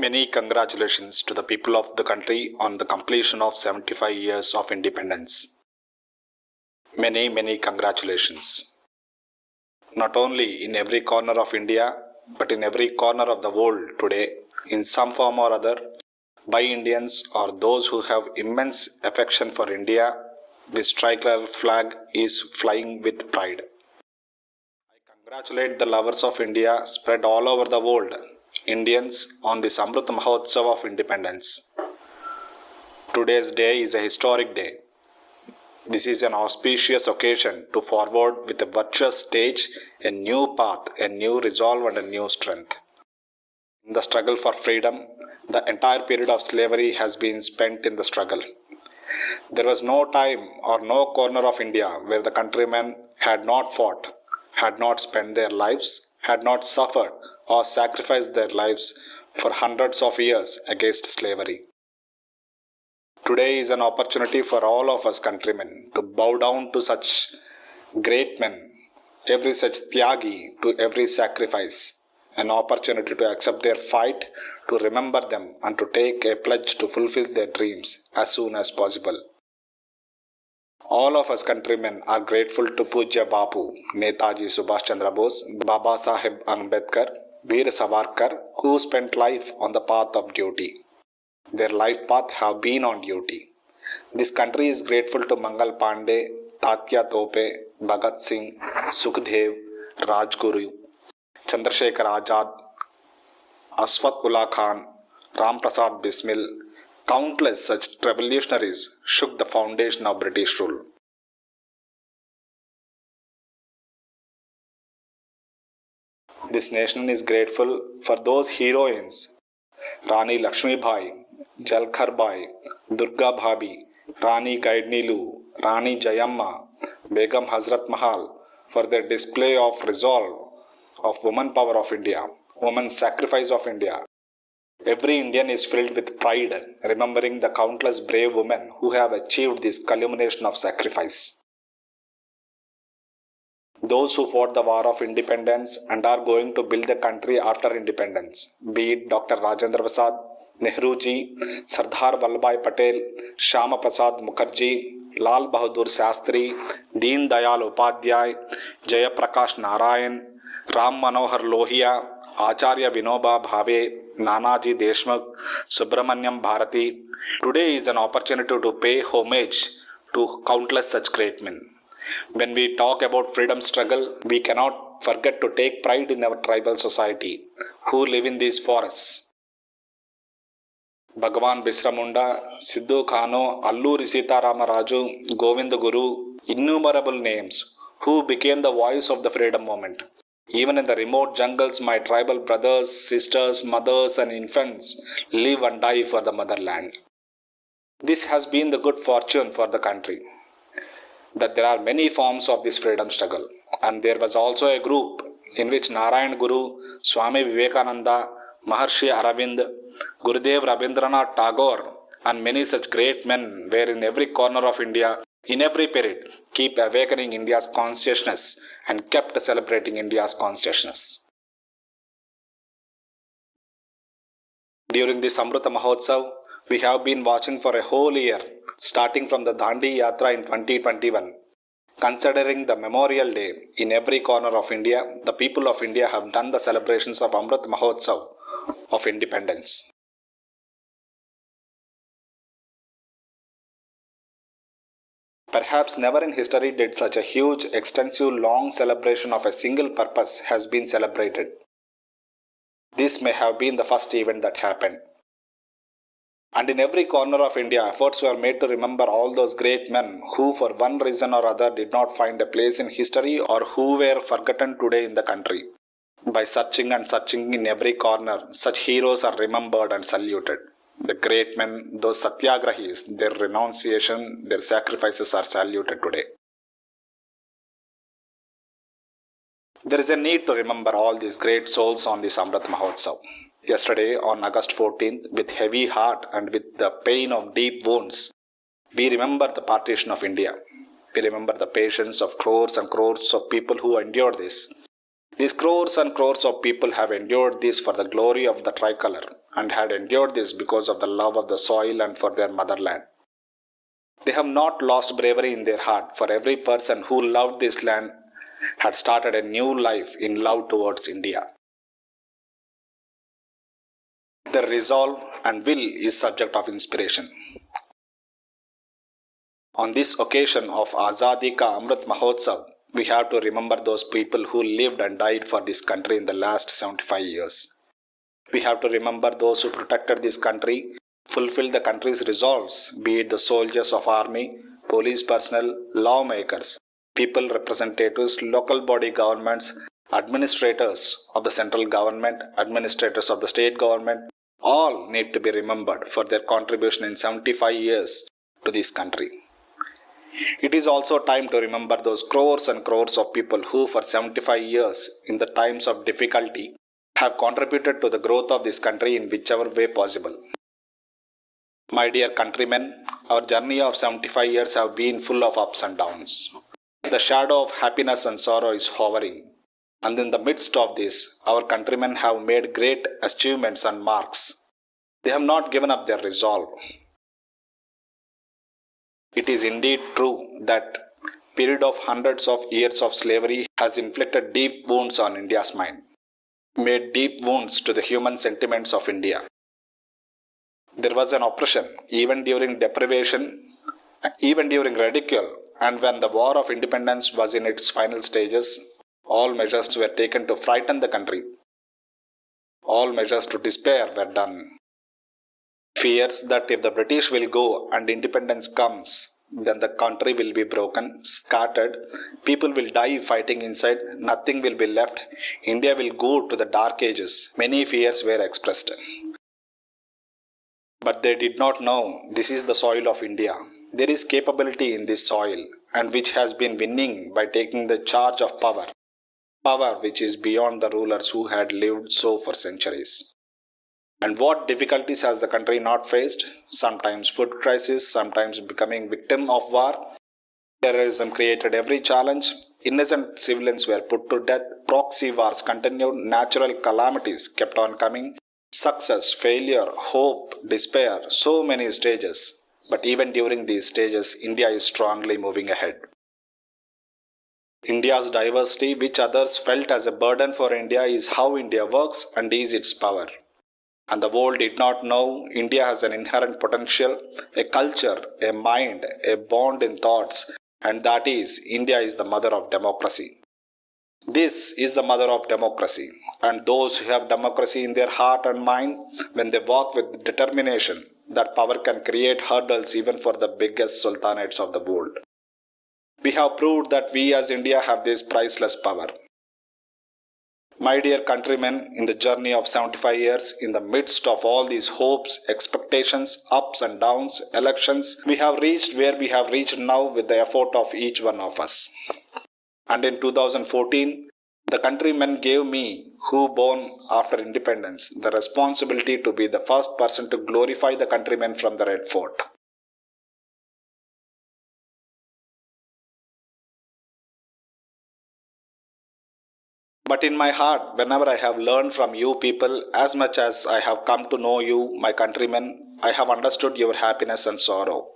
Many congratulations to the people of the country on the completion of 75 years of independence. Many congratulations. Not only in every corner of India, but in every corner of the world today, in some form or other, by Indians or those who have immense affection for India, this tricolor flag is flying with pride. I congratulate the lovers of India spread all over the world, Indians, on this Amrit Mahotsav of independence. Today's day is a historic day. This is an auspicious occasion to forward with a virtuous stage, a new path, a new resolve and a new strength. In the struggle for freedom, the entire period of slavery has been spent in the struggle. There was no time or no corner of India where the countrymen had not fought, had not spent their lives, had not suffered or sacrificed their lives for hundreds of years against slavery. Today is an opportunity for all of us countrymen to bow down to such great men, every such tyagi, to every sacrifice, an opportunity to accept their fight, to remember them and to take a pledge to fulfill their dreams as soon as possible. All of us countrymen are grateful to Pujya Bapu, Netaji Subhash Chandra Bose, Baba Saheb Ambedkar, Veer Savarkar, who spent life on the path of duty. Their life path have been on duty. This country is grateful to Mangal Pandey, Tatya Tope, Bhagat Singh, Sukhdev, Rajguru, Chandrasekhar Azad, Asfat Ullah Khan, Ram Prasad Bismil. Countless such revolutionaries shook the foundation of British rule. This nation is grateful for those heroines, Rani Lakshmi Bai, Jalkar Bai, Durga Bhabi, Rani Gaidnilu, Rani Jayamma, Begum Hazrat Mahal, for their display of resolve, of woman power of India, woman's sacrifice of India. Every Indian is filled with pride, remembering the countless brave women who have achieved this culmination of sacrifice. Those who fought the war of independence and are going to build the country after independence, be it Dr. Rajendra Prasad, Nehruji, Sardar Vallabhbhai Patel, Shyama Prasad Mukherjee, Lal Bahadur Shastri, Deen Dayal Upadhyay, Jaya Prakash Narayan, Ram Manohar Lohia, Acharya Vinoba Bhave, Nanaji Deshmukh, Subramanyam Bharati. Today is an opportunity to pay homage to countless such great men. When we talk about freedom struggle, we cannot forget to take pride in our tribal society, who live in these forests. Bhagavan Bisra Munda, Sidhu Khano, Alluri Sita Rama Raju, Govind Guru, innumerable names, who became the voice of the freedom movement. Even in the remote jungles, my tribal brothers, sisters, mothers and infants live and die for the motherland. This has been the good fortune for the country, that there are many forms of this freedom struggle. And there was also a group in which Narayan Guru, Swami Vivekananda, Maharshi Aravind, Gurudev Rabindranath Tagore and many such great men were in every corner of India, in every period, keep awakening India's consciousness and kept celebrating India's consciousness. During this Amrit Mahotsav, we have been watching for a whole year, starting from the Dandi Yatra in 2021. Considering the Memorial Day in every corner of India, the people of India have done the celebrations of Amrit Mahotsav of independence. Perhaps never in history did such a huge, extensive, long celebration of a single purpose has been celebrated. This may have been the first event that happened. And in every corner of India, efforts were made to remember all those great men who for one reason or other did not find a place in history or who were forgotten today in the country. By searching and searching in every corner, such heroes are remembered and saluted. The great men, those satyagrahis, their renunciation, their sacrifices are saluted today. There is a need to remember all these great souls on this Amrit Mahotsav. Yesterday, on August 14th, with heavy heart and with the pain of deep wounds, we remember the partition of India. We remember the patience of crores and crores of people who endured this. These crores and crores of people have endured this for the glory of the tricolor and had endured this because of the love of the soil and for their motherland. They have not lost bravery in their heart, for every person who loved this land had started a new life in love towards India. Their resolve and will is subject of inspiration. On this occasion of Azadi Ka Amrit Mahotsav, we have to remember those people who lived and died for this country in the last 75 years. We have to remember those who protected this country, fulfilled the country's resolves, be it the soldiers of army, police personnel, lawmakers, people representatives, local body governments, administrators of the central government, administrators of the state government, all need to be remembered for their contribution in 75 years to this country. It is also time to remember those crores and crores of people who for 75 years in the times of difficulty have contributed to the growth of this country in whichever way possible. My dear countrymen, our journey of 75 years have been full of ups and downs. The shadow of happiness and sorrow is hovering, and in the midst of this, our countrymen have made great achievements and marks. They have not given up their resolve. It is indeed true that period of hundreds of years of slavery has inflicted deep wounds on India's mind, made deep wounds to the human sentiments of India. There was an oppression, even during deprivation, even during ridicule, and when the war of independence was in its final stages, all measures were taken to frighten the country. All measures to despair were done. Fears that if the British will go and independence comes, then the country will be broken, scattered, people will die fighting inside, nothing will be left, India will go to the dark ages. Many fears were expressed. But they did not know this is the soil of India. There is capability in this soil, and which has been winning by taking the charge of power. Power which is beyond the rulers who had lived so for centuries. And what difficulties has the country not faced? Sometimes food crisis, sometimes becoming victim of war. Terrorism created every challenge. Innocent civilians were put to death. Proxy wars continued. Natural calamities kept on coming. Success, failure, hope, despair, so many stages. But even during these stages, India is strongly moving ahead. India's diversity, which others felt as a burden for India, is how India works and is its power. And the world did not know India has an inherent potential, a culture, a mind, a bond in thoughts, and that is, India is the mother of democracy. This is the mother of democracy, and those who have democracy in their heart and mind, when they walk with determination, that power can create hurdles even for the biggest sultanates of the world. We have proved that we as India have this priceless power. My dear countrymen, in the journey of 75 years, in the midst of all these hopes, expectations, ups and downs, elections, we have reached where we have reached now with the effort of each one of us. And in 2014, the countrymen gave me, who born after independence, the responsibility to be the first person to glorify the countrymen from the Red Fort. But in my heart, whenever I have learned from you people, as much as I have come to know you, my countrymen, I have understood your happiness and sorrow.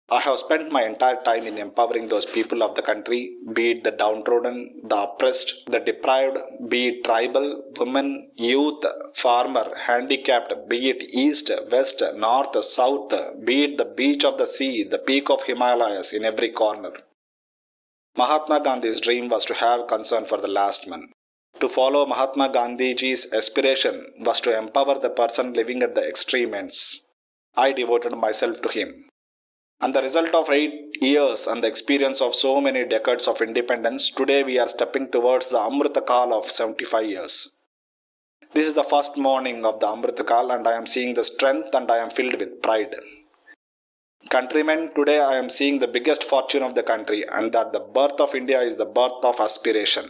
I have spent my entire time in empowering those people of the country, be it the downtrodden, the oppressed, the deprived, be it tribal, women, youth, farmer, handicapped, be it east, west, north, south, be it the beach of the sea, the peak of Himalayas in every corner. Mahatma Gandhi's dream was to have concern for the last man. To follow Mahatma Gandhiji's aspiration was to empower the person living at the extreme ends. I devoted myself to him. And the result of 8 years and the experience of so many decades of independence, today we are stepping towards the Amrita Kal of 75 years. This is the first morning of the Amrita Kal, and I am seeing the strength and I am filled with pride. Countrymen, today I am seeing the biggest fortune of the country, and that the birth of India is the birth of aspiration.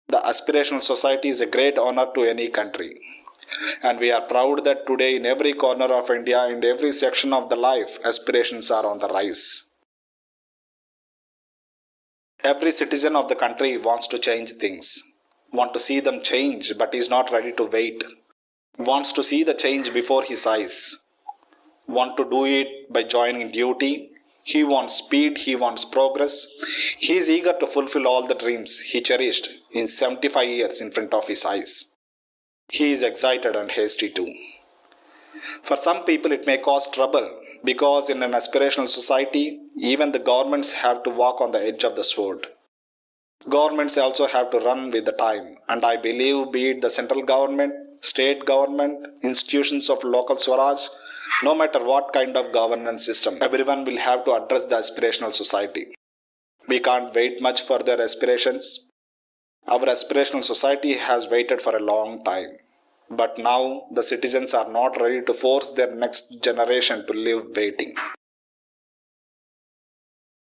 The aspirational society is a great honor to any country. And we are proud that today in every corner of India, in every section of the life, aspirations are on the rise. Every citizen of the country wants to change things, want to see them change but is not ready to wait, wants to see the change before his eyes, want to do it by joining duty. He wants speed, he wants progress. He is eager to fulfill all the dreams he cherished in 75 years in front of his eyes. He is excited and hasty too. For some people it may cause trouble because in an aspirational society, even the governments have to walk on the edge of the sword. Governments also have to run with the time, and I believe be it the central government, state government, institutions of local Swaraj, no matter what kind of governance system, everyone will have to address the aspirational society. We can't wait much for their aspirations. Our aspirational society has waited for a long time. But now the citizens are not ready to force their next generation to live waiting.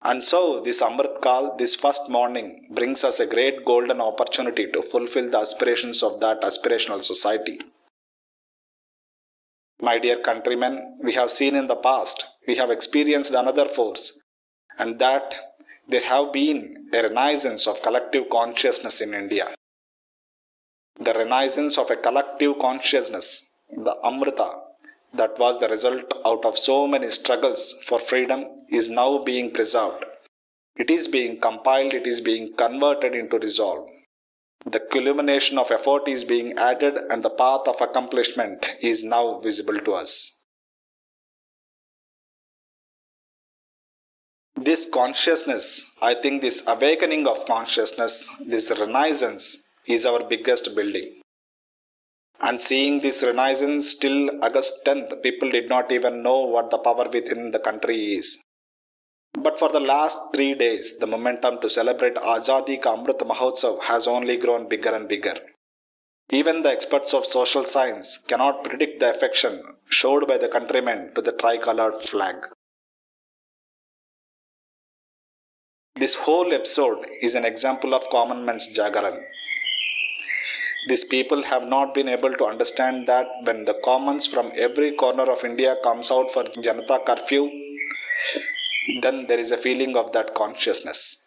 And so this Amrit Kal, this first morning, brings us a great golden opportunity to fulfill the aspirations of that aspirational society. My dear countrymen, we have seen in the past, we have experienced another force, and that there have been a renaissance of collective consciousness in India. The renaissance of a collective consciousness, the Amrita, that was the result out of so many struggles for freedom, is now being preserved. It is being compiled, it is being converted into resolve. The culmination of effort is being added and the path of accomplishment is now visible to us. This consciousness, I think this awakening of consciousness, this renaissance, is our biggest building. And seeing this renaissance till August 10th, people did not even know what the power within the country is. But for the last 3 days, the momentum to celebrate Azadi ka Amrit Mahotsav has only grown bigger and bigger. Even the experts of social science cannot predict the affection showed by the countrymen to the tricolored flag. This whole episode is an example of common man's Jagaran. These people have not been able to understand that when the commons from every corner of India comes out for Janata curfew, then there is a feeling of that consciousness.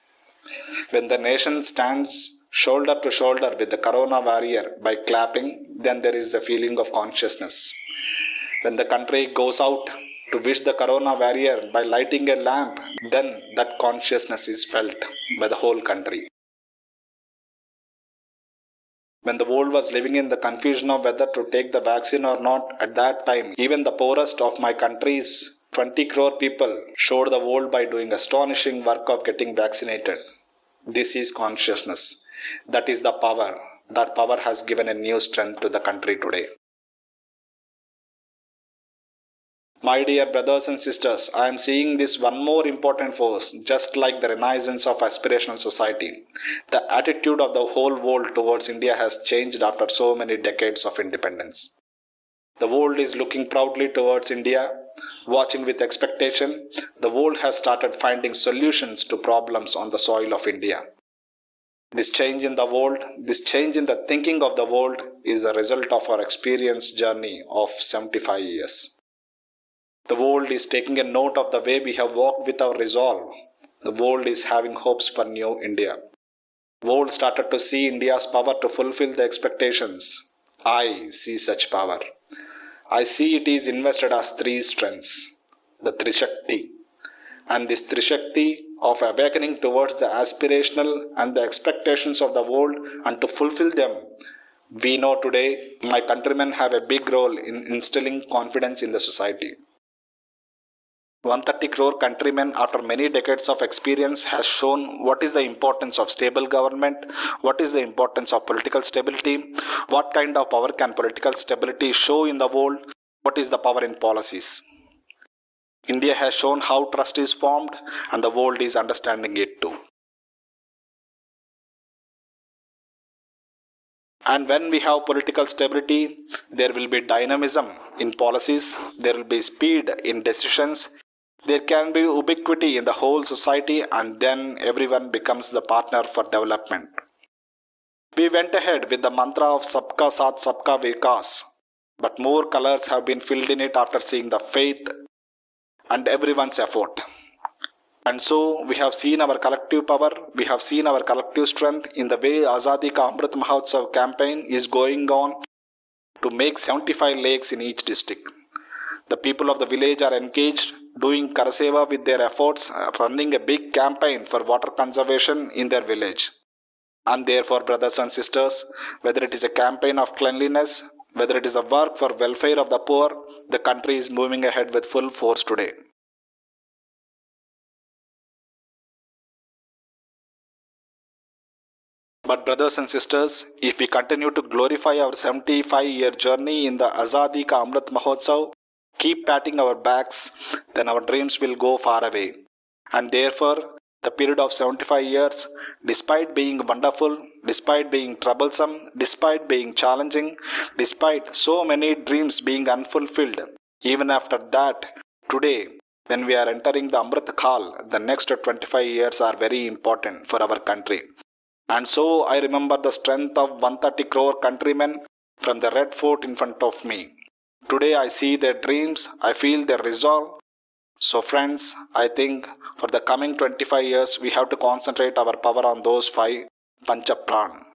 When the nation stands shoulder to shoulder with the corona warrior by clapping, then there is a feeling of consciousness. When the country goes out to wish the corona warrior by lighting a lamp, then that consciousness is felt by the whole country. When the world was living in the confusion of whether to take the vaccine or not, at that time, even the poorest of my country's 20 crore people showed the world by doing astonishing work of getting vaccinated. This is consciousness. That is the power. That power has given a new strength to the country today. My dear brothers and sisters, I am seeing this one more important force, just like the renaissance of aspirational society. The attitude of the whole world towards India has changed after so many decades of independence. The world is looking proudly towards India, watching with expectation. The world has started finding solutions to problems on the soil of India. This change in the world, this change in the thinking of the world is the result of our experience journey of 75 years. The world is taking a note of the way we have walked with our resolve. The world is having hopes for new India. The world started to see India's power to fulfill the expectations. I see such power. I see it is invested as 3 strengths. The Trishakti. And this Trishakti of awakening towards the aspirational and the expectations of the world and to fulfill them. We know today my countrymen have a big role in instilling confidence in the society. 130 crore countrymen after many decades of experience has shown what is the importance of stable government, what is the importance of political stability, what kind of power can political stability show in the world, what is the power in policies. India has shown how trust is formed and the world is understanding it too. And when we have political stability, there will be dynamism in policies, there will be speed in decisions, there can be ubiquity in the whole society, and then everyone becomes the partner for development. We went ahead with the mantra of Sabka Saath Sabka Vikas, but more colors have been filled in it after seeing the faith and everyone's effort. And so we have seen our collective power, we have seen our collective strength in the way Azadi Ka Amrit Mahotsav campaign is going on to make 75 lakes in each district. The people of the village are engaged, doing Karaseva with their efforts, running a big campaign for water conservation in their village. And therefore, brothers and sisters, whether it is a campaign of cleanliness, whether it is a work for welfare of the poor, the country is moving ahead with full force today. But brothers and sisters, if we continue to glorify our 75-year journey in the Azadi Ka Amrit Mahotsav, keep patting our backs, then our dreams will go far away. And therefore, the period of 75 years, despite being wonderful, despite being troublesome, despite being challenging, despite so many dreams being unfulfilled, even after that, today, when we are entering the Amrit Kal, the next 25 years are very important for our country. And so I remember the strength of 130 crore countrymen from the Red Fort in front of me. Today I see their dreams, I feel their resolve. So friends, I think for the coming 25 years, we have to concentrate our power on those 5 Panchapran.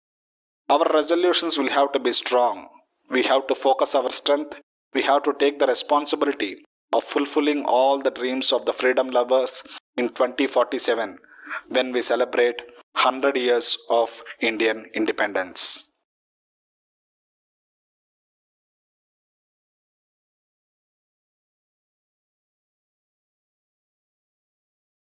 Our resolutions will have to be strong. We have to focus our strength. We have to take the responsibility of fulfilling all the dreams of the freedom lovers in 2047 when we celebrate 100 years of Indian independence.